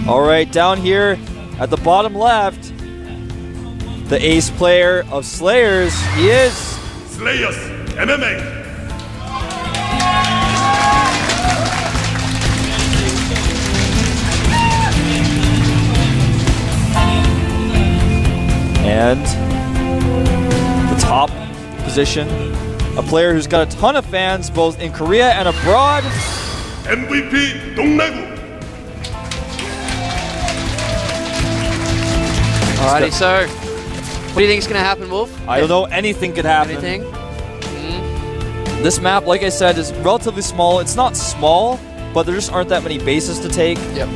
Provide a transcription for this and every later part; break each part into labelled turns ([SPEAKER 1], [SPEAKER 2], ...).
[SPEAKER 1] All right, down here at the bottom left, the ace player of Slayers, he is
[SPEAKER 2] Slayers MMA.
[SPEAKER 1] And the top position, a player who's got a ton of fans both in Korea and abroad.
[SPEAKER 2] MVP 동래구.
[SPEAKER 3] Alrighty, so what do you think is going to happen, Wolf?
[SPEAKER 1] I don't know, anything could happen.
[SPEAKER 3] Anything?
[SPEAKER 1] This map, like I said, is relatively small. It's not small, but there just aren't that many bases to take.
[SPEAKER 3] Yep.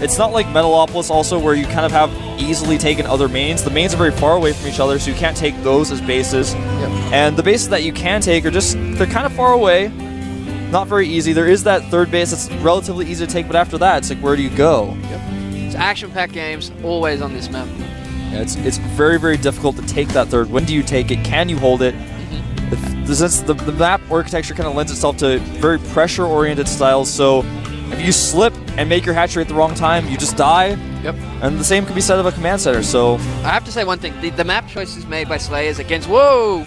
[SPEAKER 1] It's not like Metalopolis also where you kind of have easily taken other mains. The mains are very far away from each other, so you can't take those as bases.
[SPEAKER 3] Yep.
[SPEAKER 1] And the bases that you can take are just, they're kind of far away. Not very easy. There is that third base that's relatively easy to take, but after that, it's like, where do you go?
[SPEAKER 3] Yep. It's action-packed games, always on this map.
[SPEAKER 1] Yeah, it's very, very difficult to take that third. When do you take it? Can you hold it? Since the map architecture kind of lends itself to very pressure-oriented styles, so if you slip and make your hatchery at the wrong time, you just die.
[SPEAKER 3] Yep.
[SPEAKER 1] And the same can be said of a command center, so...
[SPEAKER 3] I have to say one thing. The map choices made by Slayers against... Whoa!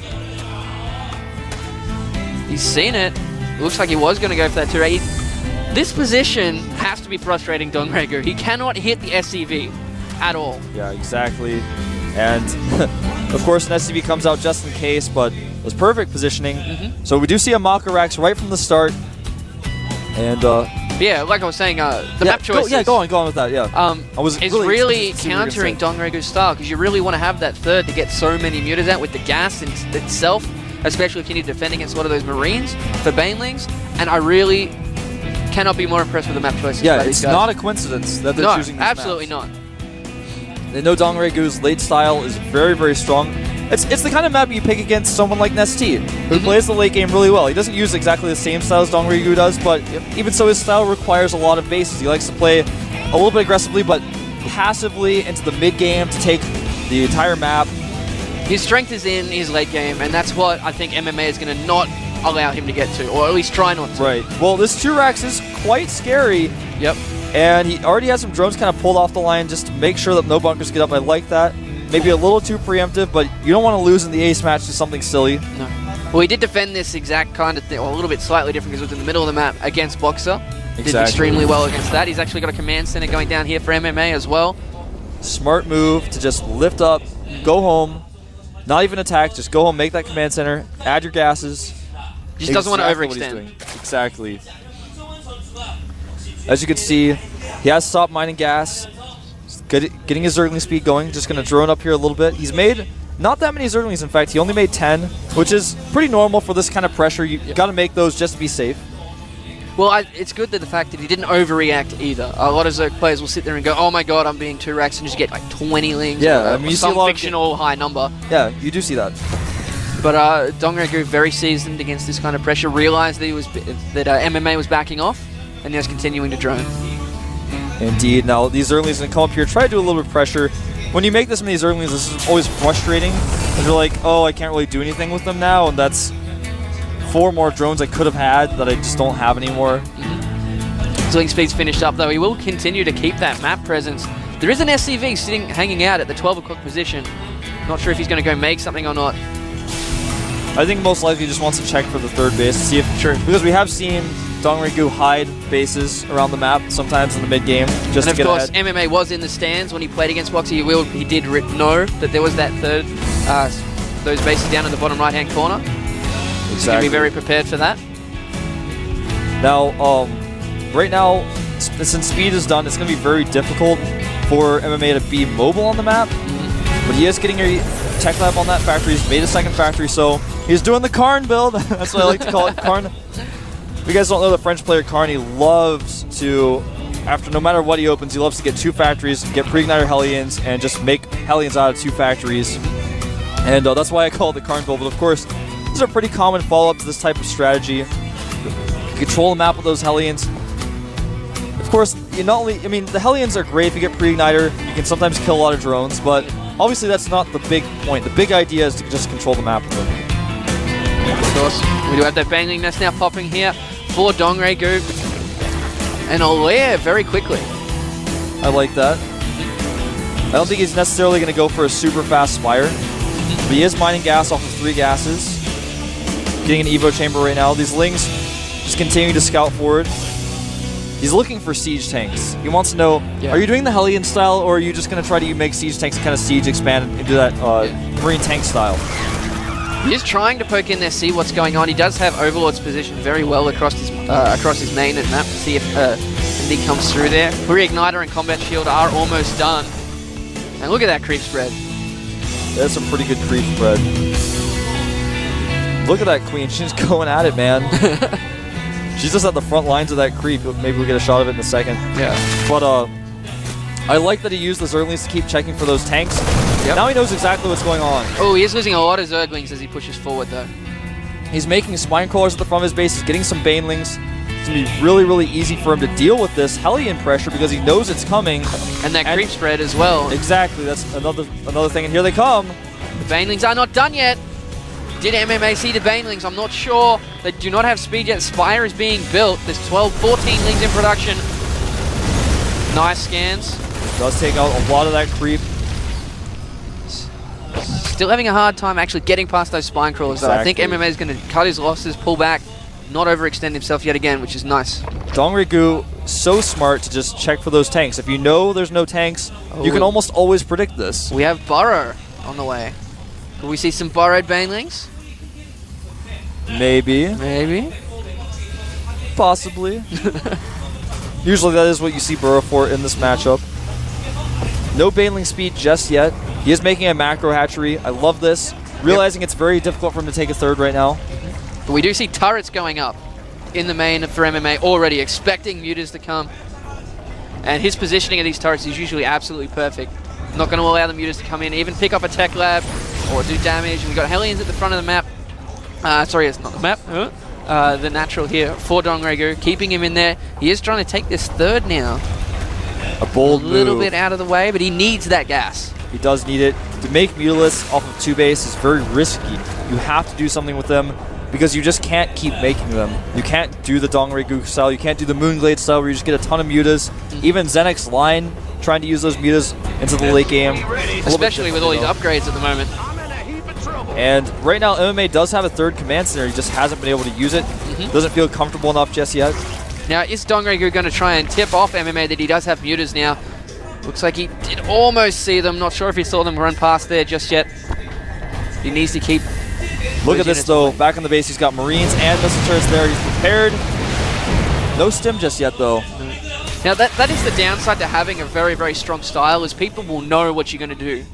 [SPEAKER 3] He's seen it. Looks like he was going to go for that 2-8. This position has to be frustrating Dongregu. He cannot hit the SCV at all.
[SPEAKER 1] Yeah, exactly. And, of course, an SCV comes out just in case, but it was perfect positioning. So we do see a Makarax right from the start. And,
[SPEAKER 3] yeah, like I was saying, the map choices...
[SPEAKER 1] go on with that, yeah.
[SPEAKER 3] It's really countering Dongregu's style, because you really want to have that third to get so many mutas out with the gas in itself, especially if you need to defend against a lot of those Marines for Banelings. And I really cannot be more impressed with the map choices by these guys.
[SPEAKER 1] It's not a coincidence that they're choosing these
[SPEAKER 3] absolutely
[SPEAKER 1] maps.
[SPEAKER 3] not.
[SPEAKER 1] They know Dongregu's late style is very, very strong. It's the kind of map you pick against someone like Nestea, who plays the late game really well. He doesn't use exactly the same style as Dongregu does, but even so, his style requires a lot of bases. He likes to play a little bit aggressively, but passively into the mid game to take the entire map.
[SPEAKER 3] His strength is in his late game, and that's what I think MMA is going to not allow him to get to, or at least try not to.
[SPEAKER 1] Right. Well, this 2-Rax is quite scary.
[SPEAKER 3] Yep.
[SPEAKER 1] And he already has some drones kind of pulled off the line just to make sure that no bunkers get up. I like that. Maybe a little too preemptive, but you don't want to lose in the ace match to something silly.
[SPEAKER 3] No. Well, he did defend this exact kind of thing, or a little bit slightly different because it was in the middle of the map against Boxer.
[SPEAKER 1] Exactly.
[SPEAKER 3] Did extremely well against that. He's actually got a command center going down here for MMA as well.
[SPEAKER 1] Smart move to just lift up, go home, not even attack, just go home, make that command center, add your gases.
[SPEAKER 3] Just doesn't want to overextend.
[SPEAKER 1] Exactly. As you can see, he has stopped mining gas, getting his Zergling speed going, just going to drone up here a little bit. He's made not that many Zerglings, in fact. He only made 10, which is pretty normal for this kind of pressure. You got to make those just to be safe.
[SPEAKER 3] Well, it's good that the fact that he didn't overreact either. A lot of Zerg players will sit there and go, oh my god, I'm being 2-Raxed, and just get like 20 lings.
[SPEAKER 1] Yeah,
[SPEAKER 3] or,
[SPEAKER 1] I mean, you
[SPEAKER 3] some
[SPEAKER 1] see a lot
[SPEAKER 3] fictional high number.
[SPEAKER 1] Yeah, you do see that.
[SPEAKER 3] But Dongregu, very seasoned against this kind of pressure, realized that MMA was backing off, and now is continuing to drone.
[SPEAKER 1] Indeed. Now, these Zerglings going to come up here, try to do a little bit of pressure. When you make this many Zerglings, this is always frustrating. And you're like, oh, I can't really do anything with them now, and that's 4 more drones I could have had that I just don't have anymore.
[SPEAKER 3] Zergling speed's finished up, though. He will continue to keep that map presence. There is an SCV hanging out at the 12 o'clock position. Not sure if he's going to go make something or not.
[SPEAKER 1] I think most likely he just wants to check for the third base to see if... Sure. Because we have seen Dongregu hide bases around the map sometimes in the mid game just to get ahead.
[SPEAKER 3] And of course, MMA was in the stands when he played against Boxer. He did know that there was that third, those bases down in the bottom right-hand corner. Exactly. He's going to be very prepared for that.
[SPEAKER 1] Now, right now, since speed is done, it's going to be very difficult for MMA to be mobile on the map. But he is getting a tech lab on that factory. He's made a second factory, so he's doing the Karn build. That's what I like to call it, Karn. If you guys don't know the French player Karn, he loves to, after no matter what he opens, he loves to get 2 factories, get pre-igniter Hellions, and just make Hellions out of 2 factories. And that's why I call it the Karn build. But of course, these are pretty common follow-up to this type of strategy. Control the map with those Hellions. Of course, you not only, I mean, the Hellions are great if you get pre-igniter. You can sometimes kill a lot of drones, but obviously that's not the big point. The big idea is to just control the map with them.
[SPEAKER 3] Of course, we do have that banging that's now popping here for Dongregu. And Olaire very quickly.
[SPEAKER 1] I like that. I don't think he's necessarily going to go for a super fast Spire. But he is mining gas off of 3 gases. Getting an Evo chamber right now. These Lings just continue to scout forward. He's looking for siege tanks. He wants to know, are you doing the Hellion style, or are you just going to try to make siege tanks and kind of siege expand into that Marine tank style?
[SPEAKER 3] He is trying to poke in there, see what's going on. He does have Overlord's position very well across his main and map to see if anything comes through there. Pre-Igniter and Combat Shield are almost done. And look at that creep spread.
[SPEAKER 1] That's a pretty good creep spread. Look at that Queen. She's going at it, man. She's just at the front lines of that creep. Maybe we'll get a shot of it in a second.
[SPEAKER 3] Yeah.
[SPEAKER 1] But I like that he used the Zerglings to keep checking for those tanks. Yep. Now he knows exactly what's going on.
[SPEAKER 3] Oh, he is losing a lot of Zerglings as he pushes forward, though.
[SPEAKER 1] He's making Spine Crawlers at the front of his base. He's getting some Banelings. It's going to be really, really easy for him to deal with this Hellion pressure because he knows it's coming.
[SPEAKER 3] And that creep spread as well.
[SPEAKER 1] Exactly. That's another thing. And here they come.
[SPEAKER 3] The Banelings are not done yet. Did MMA see the Banelings? I'm not sure. They do not have speed yet. Spire is being built. There's 14 Lings in production. Nice scans.
[SPEAKER 1] Does take out a lot of that creep.
[SPEAKER 3] Still having a hard time actually getting past those Spine Crawlers, though. I think MMA is going to cut his losses, pull back, not overextend himself yet again, which is nice.
[SPEAKER 1] Dongrigu, so smart to just check for those tanks. If you know there's no tanks, you can almost always predict this.
[SPEAKER 3] We have Burrow on the way. Could we see some Burrowed Banelings?
[SPEAKER 1] Maybe.
[SPEAKER 3] Maybe.
[SPEAKER 1] Possibly. Usually that is what you see Burrow for in this matchup. No Baneling speed just yet. He is making a macro hatchery. I love this. Realizing it's very difficult for him to take a third right now.
[SPEAKER 3] But we do see turrets going up in the main for MMA already, expecting mutas to come. And his positioning of these turrets is usually absolutely perfect. Not going to allow the mutas to come in, even pick up a tech lab or do damage. And we've got Hellions at the front of the map. Sorry, it's not the map. The natural here for Dongrigu, keeping him in there. He is trying to take this third now.
[SPEAKER 1] A bold
[SPEAKER 3] move. A little
[SPEAKER 1] move.
[SPEAKER 3] bit out of the way, but he needs that gas.
[SPEAKER 1] He does need it. To make Mutalisk off of 2 base is very risky. You have to do something with them because you just can't keep making them. You can't do the Dongrigu style. You can't do the Moonglade style where you just get a ton of mutas. Even ZeNEX line trying to use those mutas into the late game.
[SPEAKER 3] Especially with all these upgrades at the moment.
[SPEAKER 1] And right now, MMA does have a third command center. He just hasn't been able to use it. Doesn't feel comfortable enough just yet.
[SPEAKER 3] Now, is Dongrigu going to try and tip off MMA that he does have mutas now? Looks like he did almost see them. Not sure if he saw them run past there just yet. He needs to keep...
[SPEAKER 1] Look at this, though. Back on the base, he's got Marines and missile turrets there. He's prepared. No stim just yet, though.
[SPEAKER 3] Now, that is the downside to having a very, very strong style, is people will know what you're going to do.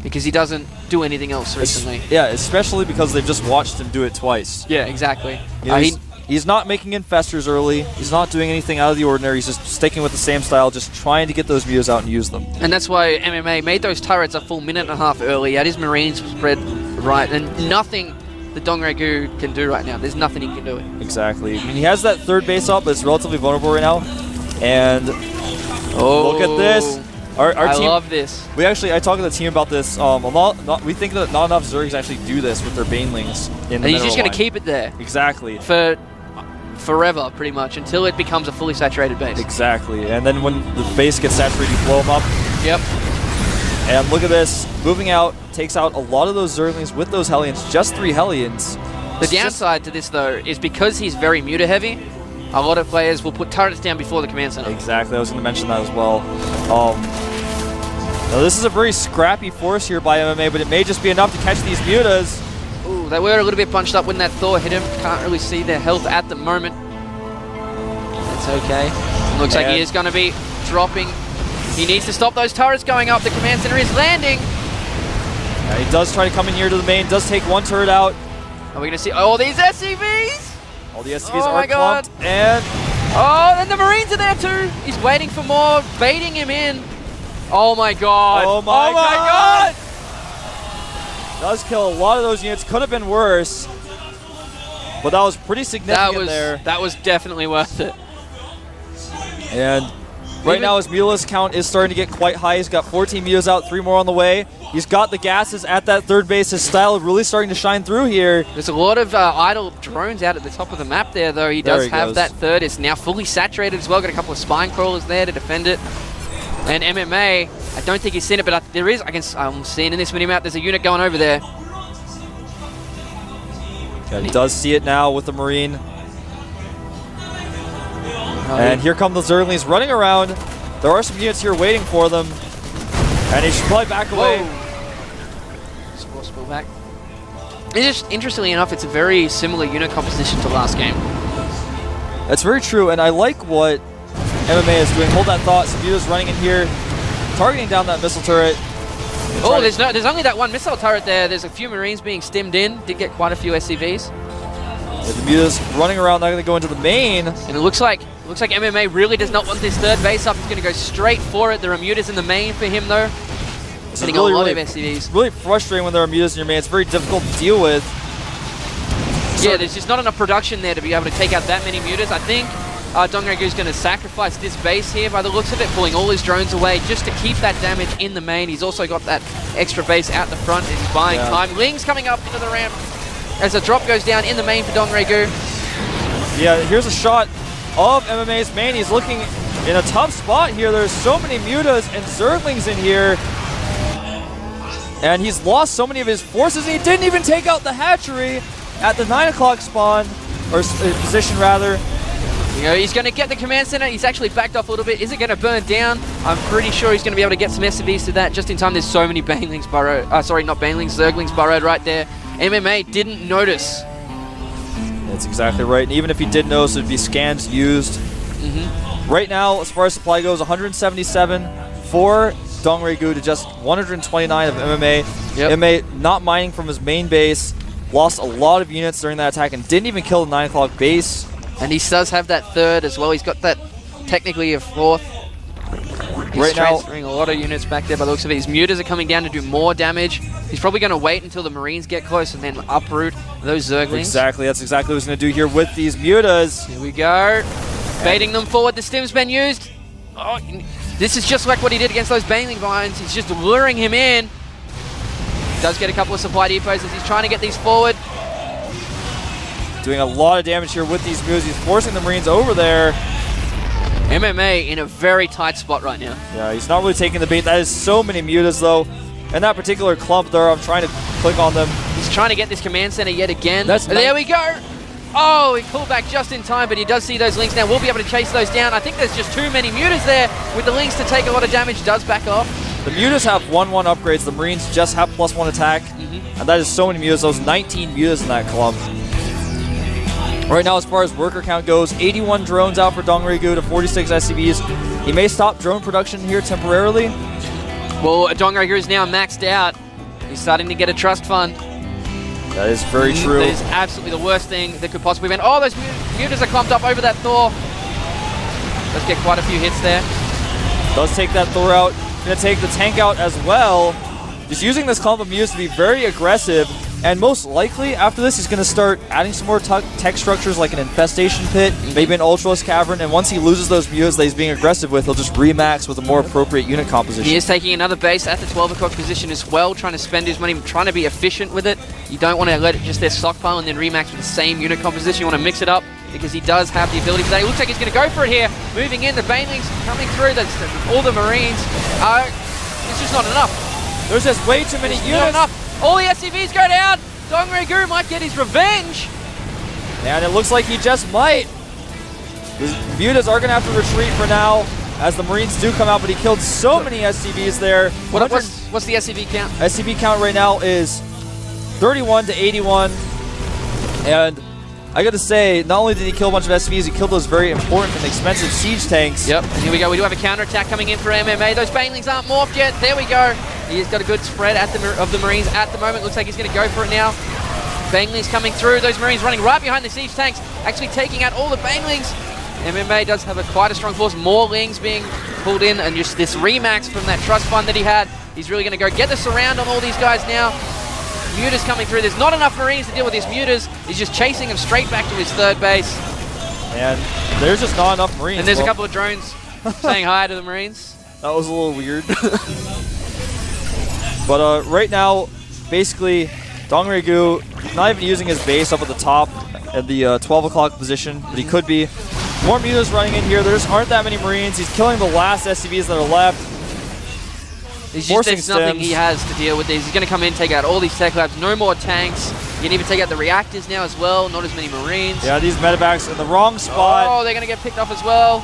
[SPEAKER 3] Because he doesn't do anything else recently.
[SPEAKER 1] Yeah, especially because they've just watched him do it twice.
[SPEAKER 3] Yeah, exactly.
[SPEAKER 1] You know, he's not making infestors early. He's not doing anything out of the ordinary. He's just sticking with the same style, just trying to get those mutas out and use them.
[SPEAKER 3] And that's why MMA made those turrets a full minute and a half early. Had his Marines spread right, and nothing the Dongrigu can do right now. There's nothing he can do.
[SPEAKER 1] Exactly. I mean, he has that third base up, but it's relatively vulnerable right now. And look at this. Our
[SPEAKER 3] I
[SPEAKER 1] team,
[SPEAKER 3] love this.
[SPEAKER 1] I talked to the team about this. We think that not enough Zergs actually do this with their Banelings in the
[SPEAKER 3] And he's just going
[SPEAKER 1] line.
[SPEAKER 3] to keep it there.
[SPEAKER 1] Exactly.
[SPEAKER 3] For forever, pretty much, until it becomes a fully saturated base.
[SPEAKER 1] Exactly. And then when the base gets saturated, you blow them up.
[SPEAKER 3] Yep.
[SPEAKER 1] And look at this. Moving out takes out a lot of those Zerglings with those Hellions. Just 3 Hellions.
[SPEAKER 3] The downside to this, though, is because he's very muta heavy, a lot of players will put turrets down before the command center.
[SPEAKER 1] Exactly. I was going to mention that as well. Now this is a very scrappy force here by MMA, but it may just be enough to catch these mutas.
[SPEAKER 3] Ooh, they were a little bit bunched up when that Thor hit him. Can't really see their health at the moment. That's okay. It looks like he is going to be dropping. He needs to stop those turrets going up. The command center is landing.
[SPEAKER 1] Yeah, he does try to come in here to the main. Does take 1 turret out.
[SPEAKER 3] Are we going to see all these SCVs?
[SPEAKER 1] All the SCVs are clumped. And
[SPEAKER 3] and the Marines are there too. He's waiting for more, baiting him in. Oh my god.
[SPEAKER 1] Oh my god. Does kill a lot of those units. Could have been worse. But that was pretty significant there.
[SPEAKER 3] That was definitely worth it.
[SPEAKER 1] And right now his Mutalisk count is starting to get quite high. He's got 14 mutas out, 3 more on the way. He's got the gases at that third base. His style really starting to shine through here.
[SPEAKER 3] There's a lot of idle drones out at the top of the map there, though. He does have that third. It's now fully saturated as well. Got a couple of spine crawlers there to defend it. And MMA, I don't think he's seen it, but there is. I'm seeing in this mini-map, there's a unit going over there.
[SPEAKER 1] Yeah, he does see it now with the Marine. And here come the Zerglings running around. There are some units here waiting for them. And he should probably back away.
[SPEAKER 3] Spill back. It's just, interestingly enough, it's a very similar unit composition to last game.
[SPEAKER 1] That's very true, and I like what MMA is doing. Hold that thought. Sabuta's running in here, targeting down that missile turret.
[SPEAKER 3] Oh, there's only that one missile turret there. There's a few Marines being stimmed in. Did get quite a few SCVs.
[SPEAKER 1] Sabuta's running around, not going to go into the main.
[SPEAKER 3] And it looks like MMA really does not want this third base up. He's going to go straight for it. There are mutas in the main for him, though. Getting
[SPEAKER 1] really,
[SPEAKER 3] a lot
[SPEAKER 1] really,
[SPEAKER 3] of SCVs.
[SPEAKER 1] It's really frustrating when there are mutas in your main. It's very difficult to deal with.
[SPEAKER 3] Yeah, there's just not enough production there to be able to take out that many mutas. I think Dongregu's going to sacrifice this base here by the looks of it, pulling all his drones away just to keep that damage in the main. He's also got that extra base out the front and he's buying time. Ling's coming up into the ramp as a drop goes down in the main for Dongregu. Yeah,
[SPEAKER 1] here's a shot of MMA's main. He's looking in a tough spot here. There's so many mutas and Zerglings in here. And he's lost so many of his forces, and he didn't even take out the hatchery at the 9 o'clock spawn, or position rather.
[SPEAKER 3] You know, he's going to get the command center. He's actually backed off a little bit. Is it going to burn down? I'm pretty sure he's going to be able to get some SCVs to that just in time. There's so many Banelings burrowed. Sorry, not Banelings, Zerglings burrowed right there. MMA didn't notice.
[SPEAKER 1] That's exactly right. And even if he did notice, it'd be scans used. Right now, as far as supply goes, 177 for Dongregu to just 129 of MMA. MMA not mining from his main base. Lost a lot of units during that attack and didn't even kill the 9 o'clock base. And
[SPEAKER 3] he does have that third as well. He's got that technically a fourth. He's transferring a lot of units back there by the looks of it. His mutas are coming down to do more damage. He's probably going to wait until the Marines get close and then uproot those Zerglings.
[SPEAKER 1] Exactly. That's exactly what he's going to do here with these mutas.
[SPEAKER 3] Here we go. Baiting them forward. The stim's been used. Oh, this is just like what he did against those Baneling Vines. He's just luring him in. Does get a couple of supply depots as he's trying to get these forward.
[SPEAKER 1] Doing a lot of damage here with these mutas. He's forcing the Marines over there.
[SPEAKER 3] MMA in a very tight spot right now.
[SPEAKER 1] Yeah, he's not really taking the bait. That is so many mutas, though. And that particular clump there, I'm trying to click on them.
[SPEAKER 3] He's trying to get this command center yet again. There we go. Oh, he pulled back just in time, but he does see those links now. We'll be able to chase those down. I think there's just too many mutas there with the links to take a lot of damage. Does back off.
[SPEAKER 1] The mutas have 1-1 upgrades. The Marines just have +1 attack. And that is so many mutas. Those 19 mutas in that clump. Right now, as far as worker count goes, 81 drones out for Dongregu to 46 SCVs. He may stop drone production here temporarily.
[SPEAKER 3] Well, Dongregu is now maxed out. He's starting to get a trust fund.
[SPEAKER 1] That is very true.
[SPEAKER 3] That is absolutely the worst thing that could possibly be. Oh, those mutas are clumped up over that Thor. Let's get quite a few hits there.
[SPEAKER 1] Does take that Thor out. Going to take the tank out as well. Just using this clump of mutas to be very aggressive. And most likely, after this, he's going to start adding some more tech structures like an infestation pit, maybe an Ultralisk cavern, and once he loses those mutas that he's being aggressive with, he'll just remax with a more appropriate unit composition.
[SPEAKER 3] He is taking another base at the 12 o'clock position as well, trying to spend his money, trying to be efficient with it. You don't want to let it just their stockpile and then remax with the same unit composition. You want to mix it up because he does have the ability for that. It looks like he's going to go for it here. Moving in, the Banelings coming through, all the Marines. It's just not enough.
[SPEAKER 1] There's just way too many units.
[SPEAKER 3] Not enough. All the SCVs go down. Dongregu might get his revenge.
[SPEAKER 1] And it looks like he just might. The mutas are going to have to retreat for now as the Marines do come out, but he killed so many SCVs there.
[SPEAKER 3] What's the SCV count?
[SPEAKER 1] SCV count right now is 31 to 81. And I got to say, not only did he kill a bunch of SCVs, he killed those very important and expensive siege tanks.
[SPEAKER 3] Yep, and here we go. We do have a counterattack coming in for MMA. Those Banelings aren't morphed yet. There we go. He's got a good spread of the Marines at the moment. Looks like he's going to go for it now. Banelings coming through. Those Marines running right behind the siege tanks, actually taking out all the Banelings. MMA does have quite a strong force. More Lings being pulled in, and just this remax from that trust fund that he had. He's really going to go get the surround on all these guys now. Mutas coming through. There's not enough Marines to deal with his mutas. He's just chasing them straight back to his third base.
[SPEAKER 1] And there's just not enough Marines.
[SPEAKER 3] And there's a couple of drones saying hi to the Marines.
[SPEAKER 1] That was a little weird. But right now, basically, Dongregu not even using his base up at the top at the 12 o'clock position, but he could be. More Mutas running in here. There just aren't that many Marines. He's killing the last SCVs that are left.
[SPEAKER 3] There's nothing he has to deal with these. He's going to come in, take out all these tech labs. No more tanks. You can even take out the reactors now as well. Not as many Marines.
[SPEAKER 1] Yeah, these medevacs in the wrong spot.
[SPEAKER 3] Oh, they're going to get picked off as well.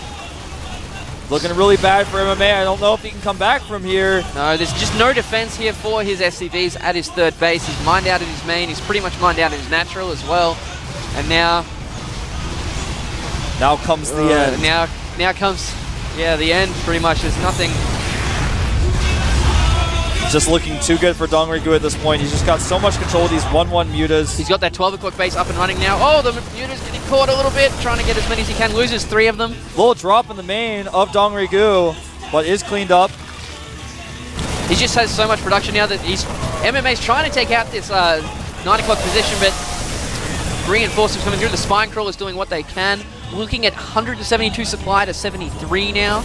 [SPEAKER 1] Looking really bad for MMA. I don't know if he can come back from here.
[SPEAKER 3] No, there's just no defense here for his SCVs at his third base. He's mined out at his main. He's pretty much mined out at his natural as well. And now
[SPEAKER 1] comes the end.
[SPEAKER 3] Now comes, the end pretty much. There's nothing.
[SPEAKER 1] Just looking too good for Dongrigu at this point. He's just got so much control with these 1-1 Mutas.
[SPEAKER 3] He's got that 12 o'clock base up and running now. Oh, the Muta's getting caught a little bit, trying to get as many as he can. Loses 3 of them.
[SPEAKER 1] Little drop in the main of Dongrigu, but is cleaned up.
[SPEAKER 3] He just has so much production now that MMA's trying to take out this 9 o'clock position, but reinforcements coming through. The spine crawlers doing what they can. Looking at 172 supply to 73 now.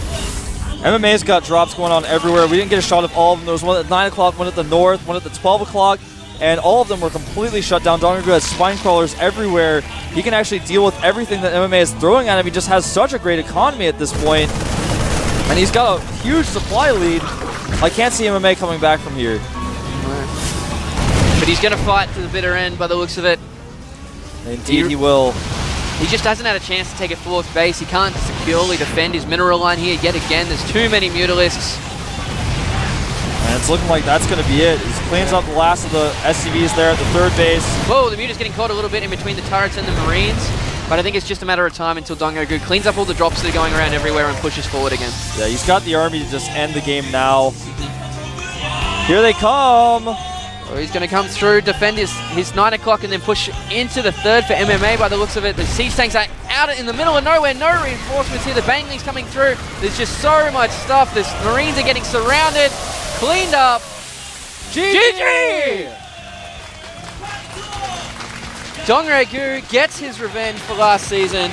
[SPEAKER 1] MMA's got drops going on everywhere. We didn't get a shot of all of them. There was one at 9 o'clock, one at the north, one at the 12 o'clock, and all of them were completely shut down. Dongrigu has spine crawlers everywhere. He can actually deal with everything that MMA is throwing at him. He just has such a great economy at this point. And he's got a huge supply lead. I can't see MMA coming back from here.
[SPEAKER 3] But he's going to fight to the bitter end by the looks of it.
[SPEAKER 1] Indeed he will.
[SPEAKER 3] He just hasn't had a chance to take a 4th base. He can't securely defend his mineral line here yet again. There's too many Mutalisks.
[SPEAKER 1] And it's looking like that's going to be it. He cleans up the last of the SCVs there at the 3rd base.
[SPEAKER 3] Whoa, the Muta's getting caught a little bit in between the turrets and the Marines. But I think it's just a matter of time until Dongrigu cleans up all the drops that are going around everywhere and pushes forward again.
[SPEAKER 1] Yeah, he's got the army to just end the game now. Here they come.
[SPEAKER 3] Oh, he's going to come through, defend his 9 o'clock, and then push into the 3rd for MMA by the looks of it. The siege tanks are out in the middle of nowhere. No reinforcements here. The banglings coming through. There's just so much stuff. The Marines are getting surrounded, cleaned up. GG! Dongrigu gets his revenge for last season.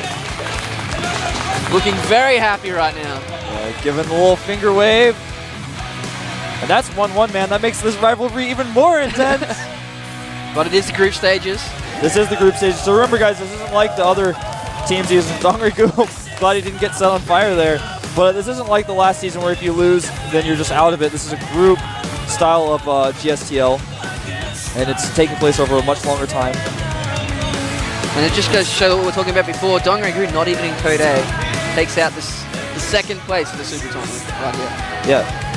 [SPEAKER 3] Looking very happy right now.
[SPEAKER 1] Yeah, giving the little finger wave. And that's 1-1, man. That makes this rivalry even more intense.
[SPEAKER 3] But it is the group stages.
[SPEAKER 1] This is the group stage. So remember, guys, this isn't like the other teams using Dongrigu. Glad he didn't get set on fire there. But this isn't like the last season where if you lose, then you're just out of it. This is a group style of GSTL. And it's taking place over a much longer time.
[SPEAKER 3] And it just goes to show what we were talking about before. Dongrigu, not even in Code A, takes out the 2nd place of the Super Tournament right here.
[SPEAKER 1] Yeah.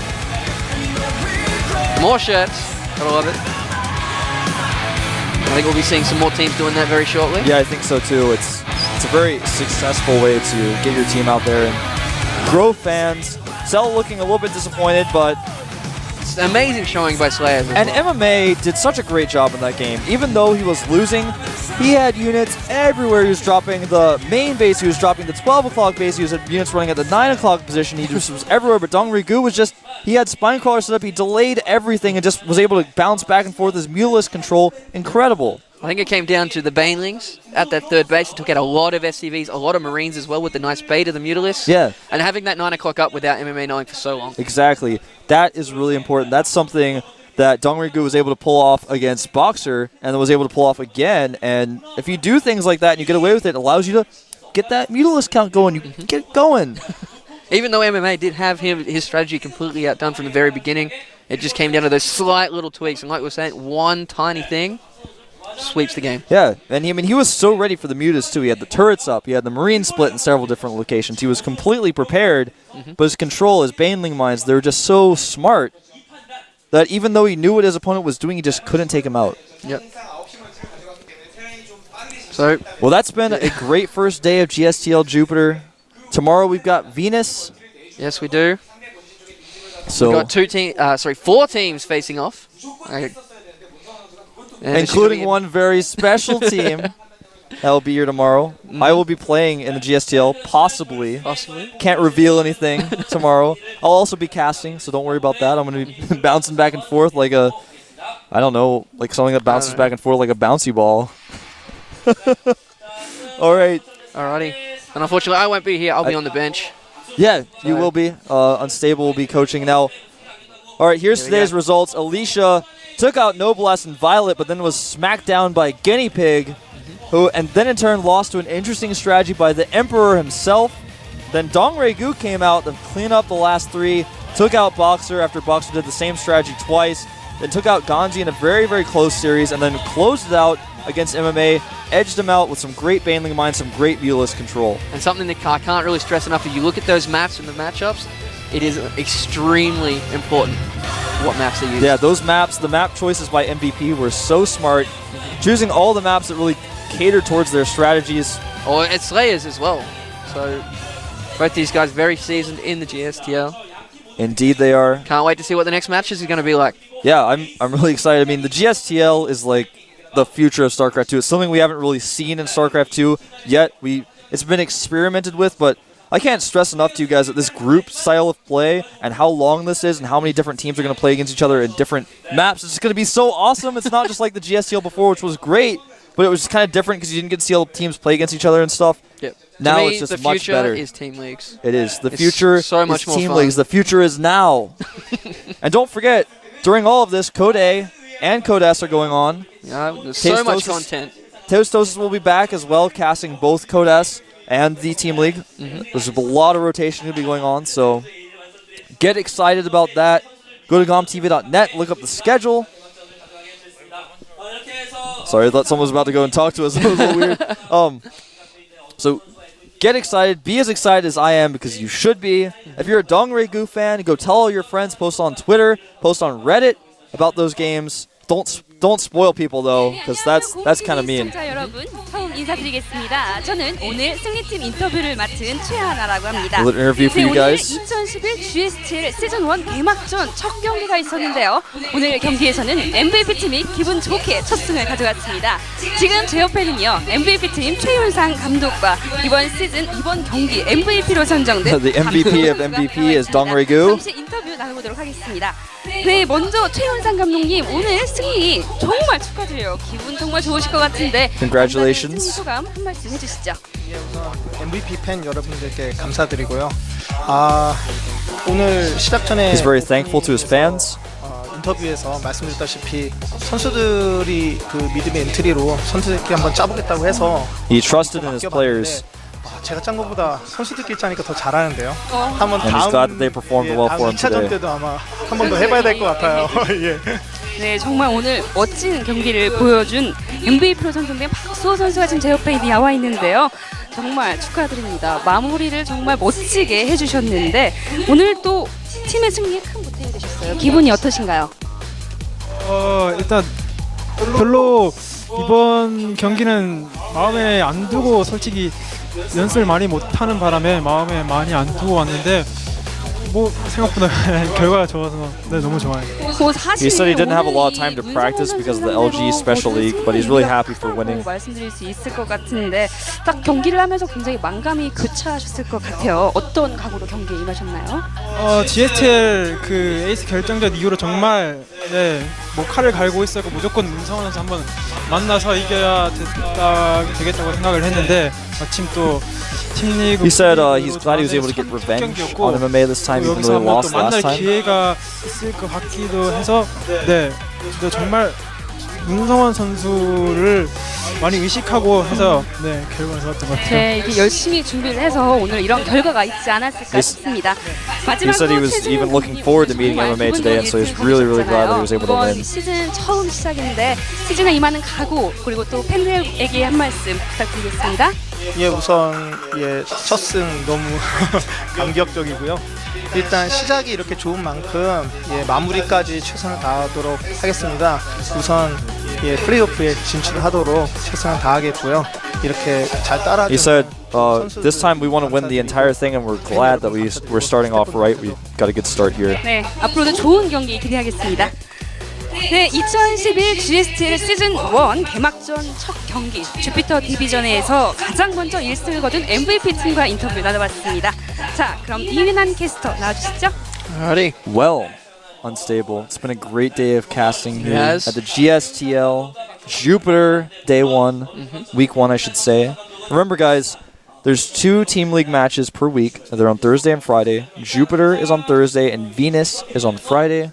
[SPEAKER 3] More shirts. Gotta love it. I think we'll be seeing some more teams doing that very shortly.
[SPEAKER 1] Yeah, I think so too. It's a very successful way to get your team out there and grow fans. Cell looking a little bit disappointed, but
[SPEAKER 3] it's an amazing showing by Slayers.
[SPEAKER 1] And MMA did such a great job in that game. Even though he was losing, he had units everywhere. He was dropping the main base, he was dropping the 12 o'clock base, he was had units running at the 9 o'clock position, he just was everywhere, but Dongrigu was just, he had spine crawler set up, he delayed everything and just was able to bounce back and forth. His Mutalisk control, incredible.
[SPEAKER 3] I think it came down to the Banelings at that 3rd base. It took out a lot of SCVs, a lot of Marines as well with the nice bait of the Mutalisks.
[SPEAKER 1] Yeah.
[SPEAKER 3] And having that 9 o'clock up without MMA knowing for so long.
[SPEAKER 1] Exactly. That is really important. That's something that Dongrigu was able to pull off against Boxer and was able to pull off again. And if you do things like that and you get away with it, it allows you to get that Mutalisk count going. You get it going.
[SPEAKER 3] Even though MMA did have his strategy completely outdone from the very beginning, it just came down to those slight little tweaks. And like we were saying, one tiny thing sweeps the game.
[SPEAKER 1] Yeah, and he was so ready for the Mutas too. He had the turrets up, he had the Marine split in several different locations. He was completely prepared, but his control, his Baneling mines, they were just so smart that even though he knew what his opponent was doing, he just couldn't take him out.
[SPEAKER 3] Yep. So,
[SPEAKER 1] well, that's been a great first day of GSTL Jupiter. Tomorrow we've got Venus.
[SPEAKER 3] Yes, we do.
[SPEAKER 1] So
[SPEAKER 3] we've got 4 teams facing off.
[SPEAKER 1] Including one very special team that will be here tomorrow. I will be playing in the GSTL, possibly. Can't reveal anything tomorrow. I'll also be casting, so don't worry about that. I'm going to be bouncing back and forth like a, I don't know, like something that bounces back and forth like a bouncy ball. All right.
[SPEAKER 3] Alrighty. And unfortunately, I won't be here. I'll be on the bench.
[SPEAKER 1] Yeah, you will be. Unstable will be coaching now. All right, here's today's results. Alicia took out Noblesse and Violet, but then was smacked down by Guinea Pig. who and then in turn lost to an interesting strategy by the Emperor himself. Then Dongregoo came out and cleaned up the last 3, took out Boxer after Boxer did the same strategy twice, then took out Ganji in a very, very close series, and then closed it out against MMA, edged him out with some great Baneling Mine, some great viewless control.
[SPEAKER 3] And something that I can't really stress enough, if you look at those maps and the matchups, it is extremely important what maps they use.
[SPEAKER 1] Yeah, those maps, the map choices by MVP were so smart, choosing all the maps that really cater towards their strategies.
[SPEAKER 3] Or it's Slayers as well. So both these guys very seasoned in the GSTL.
[SPEAKER 1] Indeed they are.
[SPEAKER 3] Can't wait to see what the next matches are going to be like.
[SPEAKER 1] Yeah, I'm really excited. I mean, the GSTL is like the future of StarCraft 2. It's something we haven't really seen in StarCraft 2 yet. It's been experimented with, but I can't stress enough to you guys that this group style of play and how long this is and how many different teams are going to play against each other in different maps, it's just going to be so awesome. It's not just like the GSTL before, which was great, but it was just kind of different because you didn't get to see all the teams play against each other and stuff.
[SPEAKER 3] Yep.
[SPEAKER 1] Now
[SPEAKER 3] to me,
[SPEAKER 1] it's just
[SPEAKER 3] the
[SPEAKER 1] much better.
[SPEAKER 3] future is team leagues.
[SPEAKER 1] It is. The
[SPEAKER 3] It's
[SPEAKER 1] future
[SPEAKER 3] so much
[SPEAKER 1] is
[SPEAKER 3] more
[SPEAKER 1] team
[SPEAKER 3] fun.
[SPEAKER 1] leagues. The future is now. And don't forget, during all of this, Code A and Code S are going on.
[SPEAKER 3] Yeah, there's so much
[SPEAKER 1] Tastosis-
[SPEAKER 3] content.
[SPEAKER 1] Toastosis will be back as well, casting both Code S and the Team League. There's a lot of rotation going to be going on, so get excited about that. Go to GOMTV.net, look up the schedule. Sorry, I thought someone was about to go and talk to us. That was a little weird. So get excited. Be as excited as I am because you should be. If you're a Dongregoo fan, go tell all your friends. Post on Twitter. Post on Reddit about those games. Don't spoil people though, because that's kind of mean.
[SPEAKER 4] 시청자 여러분, 처음 인사드리겠습니다. 저는 오늘 승리팀 인터뷰를 맡은 최하나라고 합니다.
[SPEAKER 1] Will it interview for you
[SPEAKER 4] 오늘
[SPEAKER 1] guys?
[SPEAKER 4] 2011 GSTL 시즌 1 개막전 첫 경기가 있었는데요. 오늘 경기에서는 MVP 팀이 기분 좋게 첫 승을 가져갔습니다. 지금 제 옆에는요, MVP 팀 최윤상 감독과 이번 시즌 이번 경기 MVP로 선정된
[SPEAKER 1] The MVP of MVP is Dongregoo.
[SPEAKER 4] 잠시 인터뷰 나눠보도록 하겠습니다. 네, 먼저 최윤상 감독님, 오늘 승리 정말 축하드려요. 기분 정말 좋으실 것 같은데.
[SPEAKER 1] Congratulations.
[SPEAKER 4] 승리 소감 한 말씀 해주시죠.
[SPEAKER 5] MVP 팬 여러분들께 감사드리고요. 오늘 시작 전에
[SPEAKER 1] He's very thankful to his fans.
[SPEAKER 5] 인터뷰에서 말씀드렸다시피 선수들이 그 미드의 엔트리로 선수들끼리 한번 짜보겠다고 해서
[SPEAKER 1] He trusted in his players.
[SPEAKER 5] 제가 짠 것보다 선수들끼리 짜니까 더 잘하는데요. 한번
[SPEAKER 1] And he's glad that they performed well for him
[SPEAKER 5] 2차전
[SPEAKER 1] today.
[SPEAKER 5] 때도 아마 한 번 더 해봐야 될 것 같아요. 예.
[SPEAKER 4] 네, 정말 오늘 멋진 경기를 보여준 MVP로 선정된 박수호 선수가 지금 제 옆에 나와 있는데요. 정말 축하드립니다. 마무리를 정말 멋지게 해주셨는데 오늘 또 팀의 승리에 큰 보탬이 되셨어요. 기분이 어떠신가요?
[SPEAKER 6] 일단 별로 이번 경기는 마음에 안 두고 솔직히 연습을 많이 못하는 바람에 마음에 많이 안 두고 왔는데 뭐 생각보다 결과가 좋아서 네, 너무 좋아요.
[SPEAKER 1] He said he didn't have a lot of time to practice because of the LG Special League, but he's really happy for winning.
[SPEAKER 4] 말씀드릴 수 있을 것 같은데 딱 경기를 하면서 굉장히 만감이 교차하셨을 것 같아요. 어떤 각오로 경기에 임하셨나요?
[SPEAKER 6] GSTL 그 에이스 결정전 이후로 정말 뭐 칼을 갈고 있었고 무조건 문성원 선수 한번 만나서 이겨야 되겠다고 생각을 했는데 마침 또 팀리그
[SPEAKER 1] He said he's glad he was able to get revenge on MMA this time, even though
[SPEAKER 6] 여기서
[SPEAKER 1] he
[SPEAKER 6] 한번
[SPEAKER 1] lost
[SPEAKER 6] 또
[SPEAKER 1] last
[SPEAKER 6] 만날
[SPEAKER 1] time.
[SPEAKER 6] 기회가 있을 것 같기도 해서 근데 정말 문성원 선수를 많이 의식하고 해서 결과가 좋았던 것 같아요.
[SPEAKER 4] 네, 이렇게 열심히 준비를 해서 오늘 이런 결과가 있지 않았을까 싶습니다.
[SPEAKER 1] He said he was even looking forward to meeting MMA today, and so he's really, really glad that he was able to
[SPEAKER 4] 이번
[SPEAKER 1] win.
[SPEAKER 4] 시즌 처음 시작인데 시즌에 임하는 각오 그리고 또 팬들에게 한 말씀 부탁드리겠습니다.
[SPEAKER 5] 예, 우선 첫 승 너무 감격적이고요. 일단 시작이 이렇게 좋은 만큼 마무리까지 최선을 다하도록 하겠습니다. 우선 플레이오프에 진출하도록 최선을 다하겠고요. 이렇게 잘 따라주는
[SPEAKER 1] He said this time we want to win the entire thing, and we're glad that we're starting off right. We got a good start here.
[SPEAKER 4] 네, 앞으로도 좋은 경기 기대하겠습니다. 네, 2011 GSTL 시즌 1 개막전 첫 경기 주피터 디비전에서 가장 먼저 1승을 거둔 MVP 팀과 인터뷰 나눠봤습니다. 자, 그럼 이민한 캐스터 나와주시죠.
[SPEAKER 1] Well, Unstable, it's been a great day of casting here
[SPEAKER 3] Yes.
[SPEAKER 1] at the GSTL Jupiter Day 1, Week 1 I should say. Remember guys, There's 2 Team League matches per week. They're on Thursday and Friday. Jupiter is on Thursday and Venus is on Friday.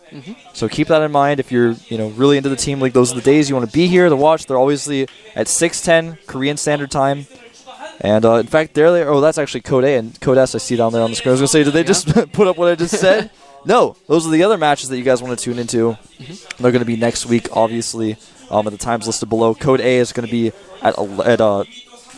[SPEAKER 1] So keep that in mind if you're really into the Team League. Those are the days you want to be here to watch. They're obviously at 6:10 Korean Standard Time. And in fact, that's actually Code A and Code S I see down there on the screen. I was going to say, did they just put up what I just said? No, those are the other matches that you guys want to tune into. They're going to be next week, obviously, at the times listed below. Code A is going to be at 11.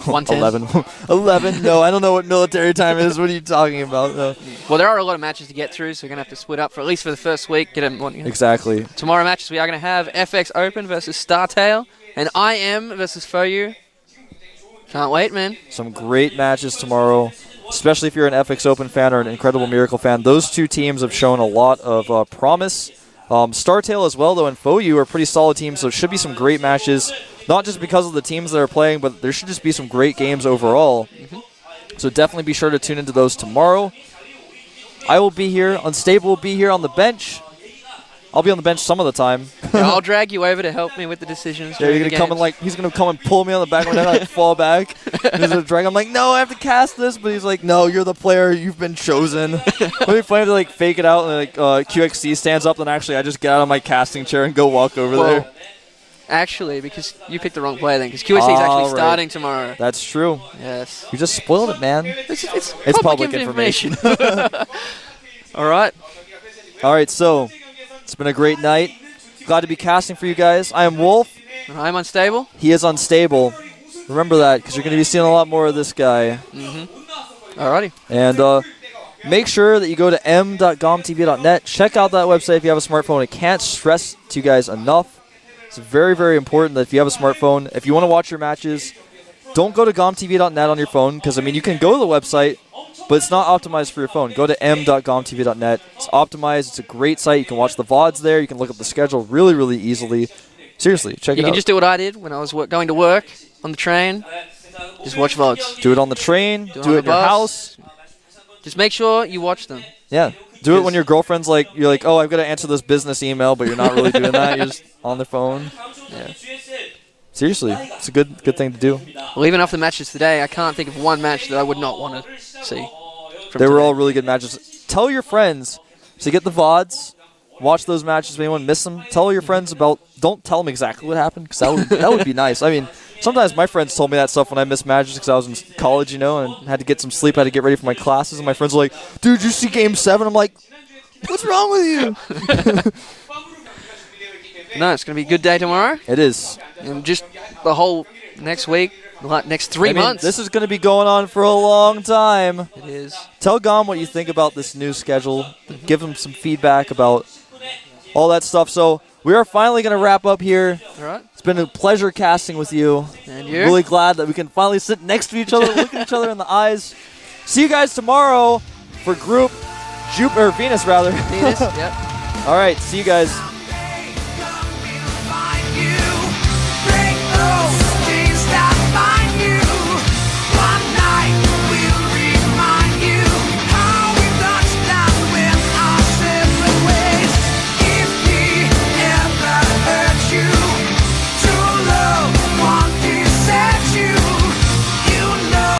[SPEAKER 1] 11? No, I don't know what military time is. What are you talking about? No.
[SPEAKER 3] Well, there are a lot of matches to get through, so we're going to have to split up for at least for the first week. Get them.
[SPEAKER 1] Exactly.
[SPEAKER 3] Tomorrow matches we are going to have FXOpen versus StarTale and IM versus FOU. Can't wait, man.
[SPEAKER 1] Some great matches tomorrow, especially if you're an FXOpen fan or an Incredible Miracle fan. Those 2 teams have shown a lot of promise. StarTale as well, though, and FOU are pretty solid teams, so it should be some great matches. Not just because of the teams that are playing, but there should just be some great games overall. So definitely be sure to tune into those tomorrow. I will be here. Unstable will be here on the bench. I'll be on the bench some of the time.
[SPEAKER 3] Yeah, I'll drag you over to help me with the decisions.
[SPEAKER 1] Yeah, you're gonna come and he's gonna come and pull me on the back of my neck, fall back. He's gonna drag. I'm like, no, I have to cast this, but he's like, no, you're the player. You've been chosen. It'd be funny to fake it out and QXC stands up, then actually I just get out of my casting chair and go walk over there.
[SPEAKER 3] Actually, because you picked the wrong player then, because QXC is actually starting tomorrow.
[SPEAKER 1] That's true.
[SPEAKER 3] Yes.
[SPEAKER 1] You just spoiled it, man.
[SPEAKER 3] It's public information. All right.
[SPEAKER 1] All right, so it's been a great night. Glad to be casting for you guys. I am Wolf.
[SPEAKER 3] And I'm Unstable.
[SPEAKER 1] He is Unstable. Remember that, because you're going to be seeing a lot more of this guy.
[SPEAKER 3] Alrighty.
[SPEAKER 1] And make sure that you go to m.gomtv.net. Check out that website if you have a smartphone. I can't stress to you guys enough. It's very, very important that if you have a smartphone, if you want to watch your matches, don't go to gomtv.net on your phone, because, you can go to the website, but it's not optimized for your phone. Go to m.gomtv.net. It's optimized. It's a great site. You can watch the VODs there. You can look up the schedule really, really easily. Seriously, check it out.
[SPEAKER 3] You can just do what I did when I was going to work on the train. Just watch VODs.
[SPEAKER 1] Do it on the train. Do it in your house.
[SPEAKER 3] Just make sure you watch them.
[SPEAKER 1] Yeah. Do it when your girlfriend's you're like, oh, I've got to answer this business email, but you're not really doing that. You're just on their phone. Yeah. Seriously, it's a good thing to do.
[SPEAKER 3] Well, even after the matches today, I can't think of one match that I would not want to see.
[SPEAKER 1] They were all really good matches. Tell your friends to get the VODs. Watch those matches if anyone missed them. Tell your friends about... Don't tell them exactly what happened, because that would be nice. Sometimes my friends told me that stuff when I missed matches because I was in college, and had to get some sleep, had to get ready for my classes, and my friends were like, dude, did you see Game 7? I'm like, what's wrong with you?
[SPEAKER 3] No, it's going to be a good day tomorrow.
[SPEAKER 1] It is.
[SPEAKER 3] And just the whole next week, next 3 months.
[SPEAKER 1] This is going to be going on for a long time.
[SPEAKER 3] It is.
[SPEAKER 1] Tell Gom what you think about this new schedule. Give him some feedback about all that stuff. So we are finally going to wrap up here.
[SPEAKER 3] All right.
[SPEAKER 1] It's been a pleasure casting with you.
[SPEAKER 3] And you?
[SPEAKER 1] Really glad that we can finally sit next to each other, look at each other in the eyes. See you guys tomorrow for Group Venus, rather.
[SPEAKER 3] Venus, yep.
[SPEAKER 1] All right, see you guys.